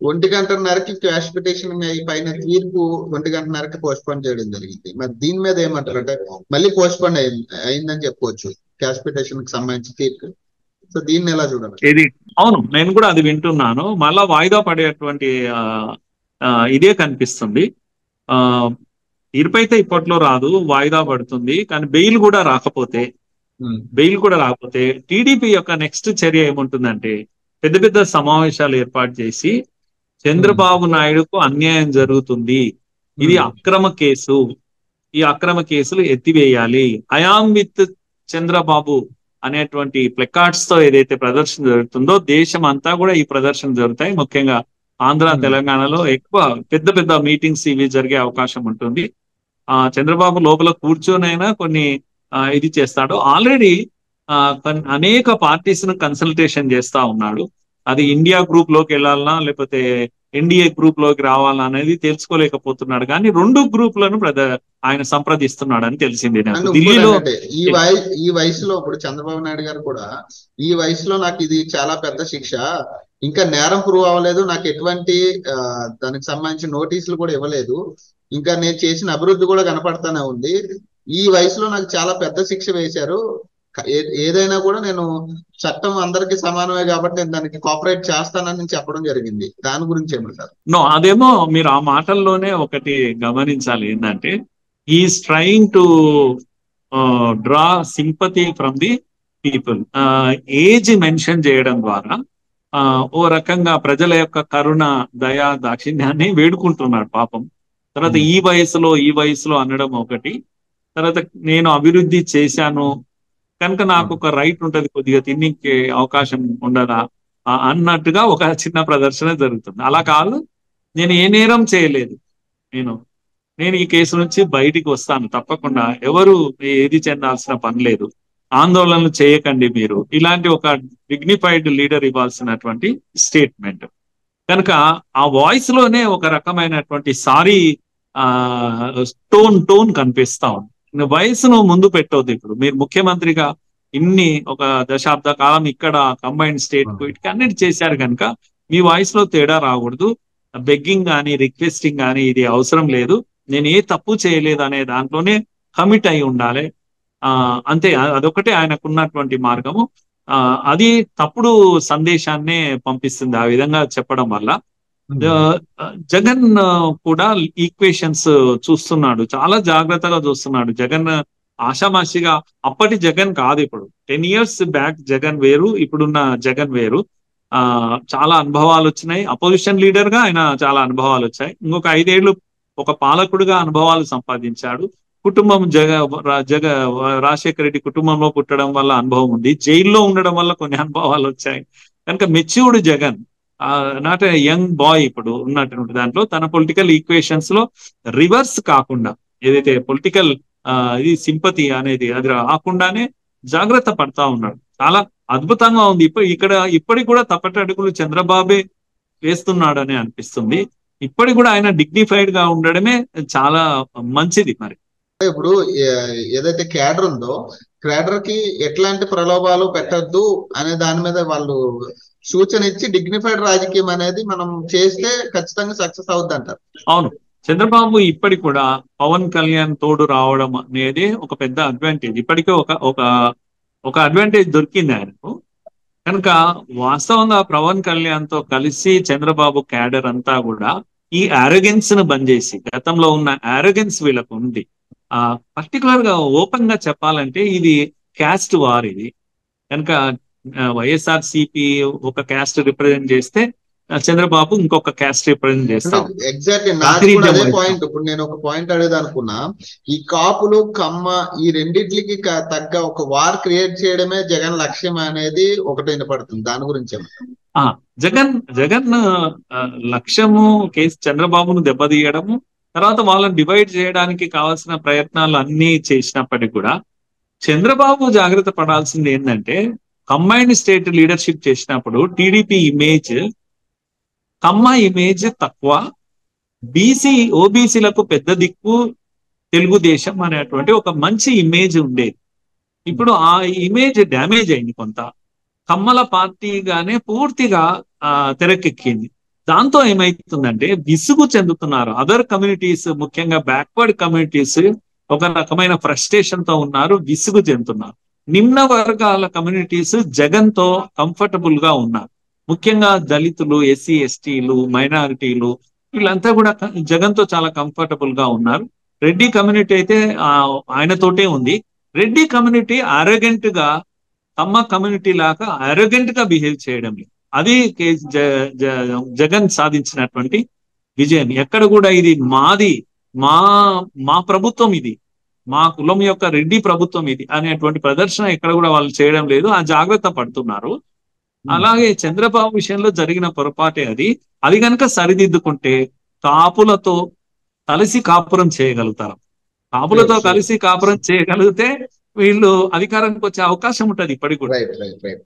1 గంటన్నరకి cash petition పైన తీర్పు 1 గంటన్నరకి postpone చేయడం జరిగింది. మరి దీని మీద ఏమంటారు? అంటే మళ్ళీ పోస్ట్పోన్ అయిందని చెప్పుకోవచ్చు క్యాష్ పిటిషన్ కి సంబంధించి తీర్పు. సో దీన్ని ఎలా చూడాలి? ఇది అవును, నేను కూడా అది వింటున్నాను. మళ్ళా వాయిదా పడేటువంటి ఆ, ఆ, ఇదే కనిపిస్తుంది. ఆ తీర్పు అయితే ఇప్పట్లో రాదు, వాయిదా పడుతుంది. కానీ బెయిల్ కూడా రాకపోతే టీడీపీ యొక్క నెక్స్ట్ చర్య ఏముంటుందంటే పెద్ద పెద్ద సమావేశాలు ఏర్పాటు చేసి చంద్రబాబు నాయుడుకు అన్యాయం జరుగుతుంది, ఇది అక్రమ కేసు, ఈ అక్రమ కేసులు ఎత్తివేయాలి, ఐఆమ్ విత్ చంద్రబాబు అనేటువంటి ప్లకార్డ్స్ తో ఏదైతే ప్రదర్శన జరుగుతుందో దేశం అంతా కూడా ఈ ప్రదర్శన జరుగుతాయి. ముఖ్యంగా ఆంధ్ర తెలంగాణలో ఎక్కువ పెద్ద పెద్ద మీటింగ్స్ ఇవి జరిగే అవకాశం ఉంటుంది. చంద్రబాబు లోపల కూర్చొనైనా కొన్ని ఇది చేస్తాడు. ఆల్రెడీ అనేక పార్టీస్ ను కన్సల్టేషన్ చేస్తా ఉన్నాడు. అది ఇండియా గ్రూప్ లోకి వెళ్ళాలన్నా లేకపోతే ఎన్డీఏ గ్రూప్ లోకి రావాలన్నా అనేది తెలుసుకోలేకపోతున్నాడు. కానీ 2 గ్రూపులను ఆయన సంప్రదిస్తున్నాడు అని తెలిసింది నాకు. ఢిల్లీలో ఈ వయసులో ఇప్పుడు చంద్రబాబు నాయుడు గారు కూడా ఈ వయసులో నాకు ఇది చాలా పెద్ద శిక్ష, ఇంకా నేరం ప్రూవ్ అవ్వలేదు, నాకు ఎటువంటి దానికి సంబంధించిన నోటీసులు కూడా ఇవ్వలేదు, ఇంకా నేను చేసిన అభివృద్ధి కూడా కనపడతానే ఉంది, ఈ వయసులో నాకు చాలా పెద్ద శిక్ష వేశారు, ఏదైనా కూడా నేను చట్టం అందరికీ సమానమే కాబట్టి నేను దానికి కోఆపరేట్ చేస్తానని చెప్పడం జరిగింది. దాని గురించి ఏమంటారు? అదేమో మీరు ఆ మాటల్లోనే ఒకటి గమనించాలి, ఏంటంటే is trying to draw sympathy from the people. Age mention చేయడం ద్వారా ఓ రకంగా ప్రజల యొక్క కరుణ, దయా, దాక్షిణ్యాన్ని వేడుకుంటున్నాడు పాపం. తర్వాత ఈ వయసులో అనడం ఒకటి, తర్వాత నేను అభివృద్ధి చేశాను కనుక నాకు ఒక రైట్ ఉంటది, కొద్దిగా తిన్నికి అవకాశం ఉండదా అన్నట్టుగా ఒక చిన్న ప్రదర్శన జరుగుతుంది. అలా కాదు, నేను ఏ నేరం చేయలేదు, నేను ఈ కేసు నుంచి బయటికి వస్తాను తప్పకుండా, ఎవరు ఏది చెందాల్సిన పని లేదు, ఆందోళనలు చేయకండి మీరు, ఇలాంటి ఒక డిగ్నిఫైడ్ లీడర్ ఇవ్వాల్సినటువంటి స్టేట్మెంట్. కనుక ఆ వాయిస్ లోనే ఒక రకమైనటువంటి సారీ టోన్ కనిపిస్తా ఉంది. వయసును ముందు పెట్టవద్దు. ఇప్పుడు మీరు ముఖ్యమంత్రిగా ఒక దశాబ్ద కాలం ఇక్కడ కంబైన్డ్ స్టేట్ కు ఇటుకి అన్నిటి చేశారు కనుక మీ వాయిస్ లో తేడా రాకూడదు. బెగ్గింగ్ కానీ రిక్వెస్టింగ్ కానీ ఇది అవసరం లేదు, నేను ఏ తప్పు చేయలేదు అనే దాంట్లోనే కమిట్ అయి ఉండాలి. అంతే, అదొకటే ఆయనకున్నటువంటి మార్గము. అది తప్పుడు సందేశాన్నే పంపిస్తుంది ఆ విధంగా చెప్పడం వల్ల. జగన్ కూడా ఈక్వేషన్స్ చూస్తున్నాడు, చాలా జాగ్రత్తగా చూస్తున్నాడు. జగన్ ఆషామాషిగా అప్పటి జగన్ కాదు, ఇప్పుడు 10 years బ్యాక్ జగన్ వేరు, ఇప్పుడున్న జగన్ వేరు. చాలా అనుభవాలు వచ్చినాయి, అపోజిషన్ లీడర్ గా ఆయన చాలా అనుభవాలు వచ్చాయి. ఇంకొక 5 ఏళ్ళు ఒక పాలకుడుగా అనుభవాలు సంపాదించాడు. కుటుంబం రాజశేఖర రెడ్డి కుటుంబంలో పుట్టడం వల్ల అనుభవం ఉంది, జైల్లో ఉండడం వల్ల కొన్ని అనుభవాలు వచ్చాయి. కనుక matured Jagan, not a young boy ఇప్పుడు ఉన్నటువంటి దాంట్లో తన పొలిటికల్ ఈక్వేషన్స్ లో రివర్స్ కాకుండా, ఏదైతే పొలిటికల్ ఇది సింపతి అనేది అది రాకుండానే జాగ్రత్త పడతా ఉన్నాడు. చాలా అద్భుతంగా ఉంది. ఇప్పటికి కూడా తప్పటి అడుగులు చంద్రబాబే వేస్తున్నాడని అనిపిస్తుంది. ఇప్పటికి కూడా ఆయన డిగ్నిఫైడ్ గా ఉండడమే చాలా మంచిది. మరి ఇప్పుడు ఏదైతే క్యాడర్ ఉందో క్యాడర్ కి ఎట్లాంటి ప్రలోభాలు పెట్టద్దు అనే దాని మీద వాళ్ళు సూచన ఇచ్చి డిగ్నిఫైడ్ రాజకీయం అనేది మనం చేస్తే ఖచ్చితంగా సక్సెస్ అవుద్ది అంటారు. అవును, చంద్రబాబు ఇప్పటికి కూడా పవన్ కళ్యాణ్ తోడు రావడం అనేది ఒక పెద్ద అడ్వాంటేజ్. ఇప్పటికే ఒక అడ్వాంటేజ్ దొరికింది ఆయనకు. కనుక వాస్తవంగా పవన్ కళ్యాణ్ తో కలిసి చంద్రబాబు క్యాడర్ అంతా కూడా ఈ ఆరోగెన్స్ ను బంద్ చేసి, గతంలో ఉన్న ఆరోగెన్స్ వీళ్ళకు ఉంది. పర్టికులర్ గా ఓపెన్ గా చెప్పాలంటే ఇది క్యాస్ట్ వార్. ఇది కనుక వైఎస్ఆర్సిపి ఒక క్యాస్ట్ రిప్రజెంట్ చేస్తే చంద్రబాబు ఇంకొక క్యాస్ట్ రిప్రజెంట్ చేస్తాం. ఎగ్జాక్ట్లీ నాది కూడా అదే పాయింట్. ఇప్పుడు నేను ఒక పాయింట్ అడేదనుకున్నా, ఈ కాపులు కమ్మ ఈ రెండింటికి తగ్గ ఒక వార్ క్రియేట్ చేయడమే జగన్ లక్ష్యం అనేది ఒకటి వినపడుతుంది. దాని గురించి జగన్ లక్ష్యము కేసు చంద్రబాబును దెబ్బతీయడము, తర్వాత వాళ్ళని డివైడ్ చేయడానికి కావాల్సిన ప్రయత్నాలు అన్ని చేసినప్పటికీ కూడా చంద్రబాబు జాగ్రత్త పడాల్సింది ఏంటంటే, కంబైన్డ్ స్టేట్ లీడర్షిప్ చేసినప్పుడు టీడీపీ ఇమేజ్, కమ్మ ఇమేజ్ తక్కువ, ఓబీసీలకు పెద్ద దిక్కు తెలుగుదేశం అనేటువంటి ఒక మంచి ఇమేజ్ ఉండేది. ఇప్పుడు ఆ ఇమేజ్ డ్యామేజ్ అయింది కొంత. కమ్మల పార్టీగానే పూర్తిగా తెరకెక్కింది. దాంతో ఏమైతుందంటే విసుగు చెందుతున్నారు అదర్ కమ్యూనిటీస్, ముఖ్యంగా బ్యాక్వర్డ్ కమ్యూనిటీస్ ఒక రకమైన ఫ్రస్ట్రేషన్ తో ఉన్నారు, విసుగు చెందుతున్నారు. నిమ్న వర్గాల కమ్యూనిటీస్ జగన్ తో కంఫర్టబుల్ గా ఉన్నారు. ముఖ్యంగా దళితులు, ఎస్సీ ఎస్టీలు, మైనారిటీలు వీళ్ళంతా కూడా జగన్ తో చాలా కంఫర్టబుల్ గా ఉన్నారు. రెడ్డి కమ్యూనిటీ అయితే ఆయనతోటే ఉంది. రెడ్డి కమ్యూనిటీ అరగెంట్ గా తమ కమ్యూనిటీ లాగా అరగెంట్ గా బిహేవ్ చేయడం లేదు. అది జగన్ సాధించినటువంటి విజయం. ఎక్కడ కూడా ఇది మాది, మా మా ప్రభుత్వం ఇది, మా కులం యొక్క రెడ్డి ప్రభుత్వం ఇది అనేటువంటి ప్రదర్శన ఎక్కడ కూడా వాళ్ళు చేయడం లేదు. ఆ జాగ్రత్త పడుతున్నారు. అలాగే చంద్రబాబు విషయంలో జరిగిన పొరపాటే అది. అది కనుక సరిదిద్దుకుంటే కాపులతో కలిసి కాపురం చేయగలుగుతారు. కాపులతో కలిసి కాపురం చేయగలిగితే వీళ్ళు అధికారానికి వచ్చే అవకాశం ఉంటది ఇప్పటికి కూడా. Right right right